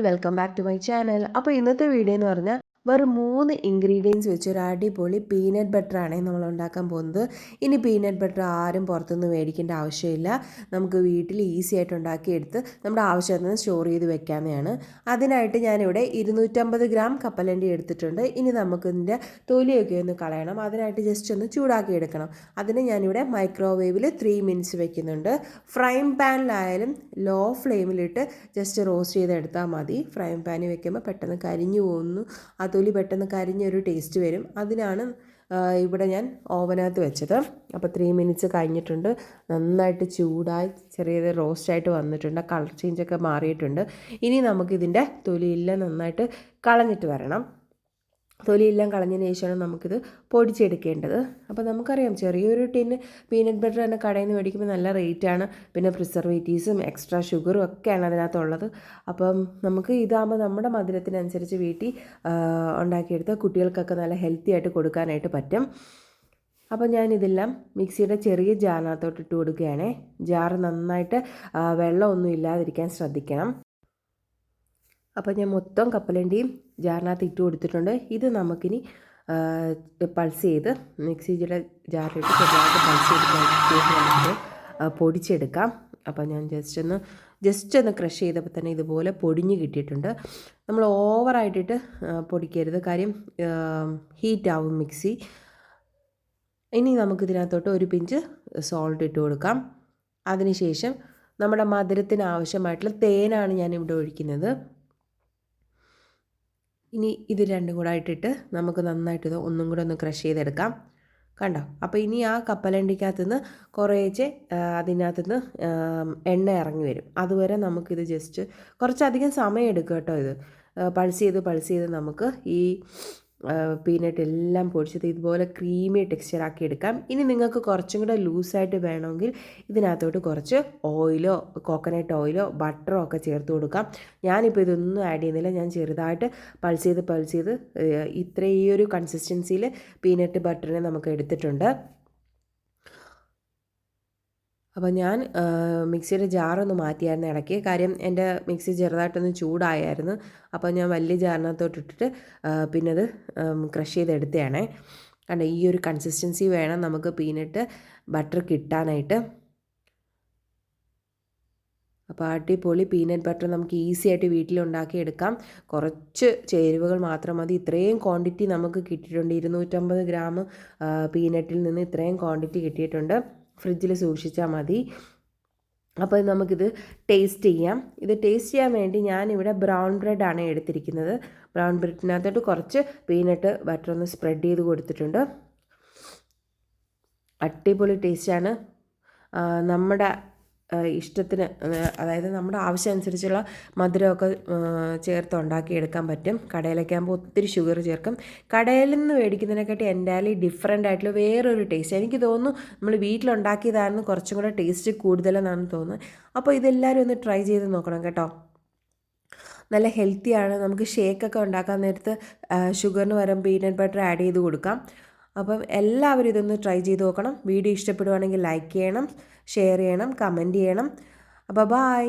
Welcome back to my channel. അപ്പോൾ ഇന്നത്തെ video എന്ന് പറഞ്ഞാൽ വെറും 3 ഇൻഗ്രീഡിയൻസ് വെച്ച് ഒരു അടിപൊളി പീനട്ട് ബട്ടറാണ് നമ്മൾ ഉണ്ടാക്കാൻ പോകുന്നത്. ഇനി പീനട്ട് ബട്ടർ ആരും പുറത്തുനിന്ന് മേടിക്കേണ്ട ആവശ്യമില്ല. നമുക്ക് വീട്ടിൽ ഈസി ആയിട്ട് ഉണ്ടാക്കിയെടുത്ത് നമ്മുടെ ആവശ്യത്തിന് സ്റ്റോർ ചെയ്ത് വെക്കാവുന്നതാണ്. അതിനായിട്ട് ഞാനിവിടെ 250 ഗ്രാം കപ്പലണ്ടി എടുത്തിട്ടുണ്ട്. ഇനി നമുക്കിതിൻ്റെ തൊലിയൊക്കെ ഒന്ന് കളയണം. അതിനായിട്ട് ജസ്റ്റ് ഒന്ന് ചൂടാക്കി എടുക്കണം. അതിന് ഞാനിവിടെ മൈക്രോവേവിൽ 3 മിനിറ്റ്സ് വെക്കുന്നുണ്ട്. ഫ്രൈങ് പാനിലായാലും ലോ ഫ്ലെയിമിലിട്ട് ജസ്റ്റ് റോസ്റ്റ് ചെയ്തെടുത്താൽ മതി. ഫ്രൈങ് പാനിൽ വെക്കുമ്പോൾ പെട്ടെന്ന് കരിഞ്ഞു പോകുന്നു, ആ തൊലി പെട്ടെന്ന് കരിഞ്ഞൊരു ടേസ്റ്റ് വരും. അതിനാണ് ഇവിടെ ഞാൻ ഓവനകത്ത് വെച്ചത്. അപ്പോൾ 3 മിനിറ്റ്സ് കഴിഞ്ഞിട്ടുണ്ട്. നന്നായിട്ട് ചൂടായി ചെറിയത് റോസ്റ്റായിട്ട് വന്നിട്ടുണ്ട്. കളർ ചേഞ്ചൊക്കെ മാറിയിട്ടുണ്ട്. ഇനി നമുക്കിതിൻ്റെ തൊലിയെല്ലാം നന്നായിട്ട് കളഞ്ഞിട്ട് വരണം. തൊലിയെല്ലാം കളഞ്ഞതിന് ശേഷമാണ് നമുക്കിത് പൊടിച്ചെടുക്കേണ്ടത്. അപ്പോൾ നമുക്കറിയാം ചെറിയൊരു ടിന്ന് പീനട്ട് ബട്ടർ തന്നെ കടയിൽ നിന്ന് മേടിക്കുമ്പോൾ നല്ല റേറ്റാണ്. പിന്നെ പ്രിസർവേറ്റീവ്സും എക്സ്ട്രാ ഷുഗറും ഒക്കെയാണ് അതിനകത്തുള്ളത്. അപ്പം നമുക്ക് ഇതാകുമ്പോൾ നമ്മുടെ മധുരത്തിനനുസരിച്ച് വീട്ടിൽ ഉണ്ടാക്കിയെടുത്ത് കുട്ടികൾക്കൊക്കെ നല്ല ഹെൽത്തി ആയിട്ട് കൊടുക്കാനായിട്ട് പറ്റും. അപ്പോൾ ഞാനിതെല്ലാം മിക്സിയുടെ ചെറിയ ജാറിനകത്തോട്ട് ഇട്ട് കൊടുക്കുകയാണേ. ജാറ് നന്നായിട്ട് വെള്ളമൊന്നും ഇല്ലാതിരിക്കാൻ ശ്രദ്ധിക്കണം. അപ്പോൾ ഞാൻ മൊത്തം കപ്പലണ്ടിയും ജാറിനകത്ത് ഇട്ട് കൊടുത്തിട്ടുണ്ട്. ഇത് നമുക്കിനി പൾസ് ചെയ്ത് മിക്സിയുടെ ജാറിലിട്ട് ചെറുതായിട്ട് പൾസ് ചെയ്ത് നമുക്ക് പൊടിച്ചെടുക്കാം. അപ്പോൾ ഞാൻ ജസ്റ്റ് ഒന്ന് ക്രഷ് ചെയ്തപ്പോൾ തന്നെ ഇതുപോലെ പൊടിഞ്ഞ് കിട്ടിയിട്ടുണ്ട്. നമ്മൾ ഓവറായിട്ടിട്ട് പൊടിക്കരുത്, കാര്യം ഹീറ്റാവും മിക്സി. ഇനി നമുക്കിതിനകത്തോട്ട് ഒരു പിഞ്ച് സോൾട്ട് ഇട്ട് കൊടുക്കാം. അതിനുശേഷം നമ്മുടെ മധുരത്തിന് ആവശ്യമായിട്ടുള്ള തേനാണ് ഞാനിവിടെ ഒഴിക്കുന്നത്. ഇനി ഇത് രണ്ടും കൂടെ ഇട്ടിട്ട് നമുക്ക് നന്നായിട്ട് ഒന്നും കൂടെ ഒന്ന് ക്രഷ് ചെയ്തെടുക്കാം. കണ്ടോ? അപ്പോൾ ഇനി ആ കപ്പലണ്ടിക്കകത്തുനിന്ന് കുറേശ്ശെ അതിനകത്തുനിന്ന് എണ്ണ ഇറങ്ങി വരും. അതുവരെ നമുക്കിത് ജസ്റ്റ് കുറച്ചധികം സമയം എടുക്കും കേട്ടോ. ഇത് പൾസ് ചെയ്ത് നമുക്ക് ഈ പീനട്ട് എല്ലാം പൊടിച്ചത് ഇതുപോലെ ക്രീമി ടെക്സ്ചറാക്കി എടുക്കാം. ഇനി നിങ്ങൾക്ക് കുറച്ചും കൂടെ ലൂസായിട്ട് വേണമെങ്കിൽ ഇതിനകത്തോട്ട് കുറച്ച് ഓയിലോ കോക്കനട്ട് ഓയിലോ ബട്ടറോ ഒക്കെ ചേർത്ത് കൊടുക്കാം. ഞാനിപ്പോൾ ഇതൊന്നും ആഡ് ചെയ്യുന്നില്ല. ഞാൻ ചെറുതായിട്ട് പൾസ് ചെയ്ത് ഈ ഒരു കൺസിസ്റ്റൻസിയിൽ പീനട്ട് ബട്ടറിനെ നമുക്ക് എടുത്തിട്ടുണ്ട്. അപ്പോൾ ഞാൻ മിക്സിയുടെ ജാറൊന്ന് മാറ്റിയായിരുന്നു ഇടയ്ക്ക്, കാര്യം എൻ്റെ മിക്സി ചെറുതായിട്ടൊന്ന് ചൂടായായിരുന്നു. അപ്പോൾ ഞാൻ വലിയ ജാറിനകത്തോട്ട് ഇട്ടിട്ട് പിന്നെ അത് ക്രഷ് ചെയ്തെടുത്തതാണേ. കണ്ടോ? ഈ ഒരു കൺസിസ്റ്റൻസി വേണം നമുക്ക് പീനട്ട് ബട്ടർ കിട്ടാനായിട്ട്. അപ്പോൾ അടിപൊളി പീനട്ട് ബട്ടർ നമുക്ക് ഈസി ആയിട്ട് വീട്ടിലുണ്ടാക്കിയെടുക്കാം. കുറച്ച് ചേരുവകൾ മാത്രം മതി. ഇത്രയും ക്വാണ്ടിറ്റി നമുക്ക് കിട്ടിയിട്ടുണ്ട്. 250 ഗ്രാം പീനട്ടിൽ നിന്ന് ഇത്രയും ക്വാണ്ടിറ്റി കിട്ടിയിട്ടുണ്ട്. ഫ്രിഡ്ജിൽ സൂക്ഷിച്ചാൽ മതി. അപ്പോൾ നമുക്കിത് ടേസ്റ്റ് ചെയ്യാം. ഇത് ടേസ്റ്റ് ചെയ്യാൻ വേണ്ടി ഞാനിവിടെ ബ്രൗൺ ബ്രെഡാണ് എടുത്തിരിക്കുന്നത്. ബ്രൗൺ ബ്രെഡിനകത്തോട്ട് കുറച്ച് പീനട്ട് ബട്ടർ ഒന്ന് സ്പ്രെഡ് ചെയ്ത് കൊടുത്തിട്ടുണ്ട്. അടിപൊളി ടേസ്റ്റാണ്. നമ്മുടെ ഇഷ്ടത്തിന്, അതായത് നമ്മുടെ ആവശ്യമനുസരിച്ചുള്ള മധുരമൊക്കെ ചേർത്ത് ഉണ്ടാക്കിയെടുക്കാൻ പറ്റും. കടയിലൊക്കെ ആകുമ്പോൾ ഒത്തിരി ഷുഗർ ചേർക്കും. കടയിൽ നിന്ന് മേടിക്കുന്നതിനെക്കാട്ടി എന്തായാലും ഡിഫറെൻ്റ് ആയിട്ടുള്ള വേറൊരു ടേസ്റ്റ്. എനിക്ക് തോന്നുന്നു നമ്മൾ വീട്ടിലുണ്ടാക്കിയതായിരുന്നു കുറച്ചും കൂടെ ടേസ്റ്റ് കൂടുതലെന്നാണ് തോന്നുന്നത്. അപ്പോൾ ഇതെല്ലാവരും ഒന്ന് ട്രൈ ചെയ്ത് നോക്കണം കേട്ടോ. നല്ല ഹെൽത്തിയാണ്. നമുക്ക് ഷേക്കൊക്കെ ഉണ്ടാക്കാൻ നേരത്ത് ഷുഗറിന് പകരം പീനട്ട് ബട്ടർ ആഡ് ചെയ്ത് കൊടുക്കാം. അപ്പം എല്ലാവരും ഇതൊന്ന് ട്രൈ ചെയ്ത് നോക്കണം. വീഡിയോ ഇഷ്ടപ്പെടുവാണെങ്കിൽ ലൈക്ക് ചെയ്യണം, ഷെയർ ചെയ്യണം, കമൻറ്റ് ചെയ്യണം. അപ്പോൾ ബൈ.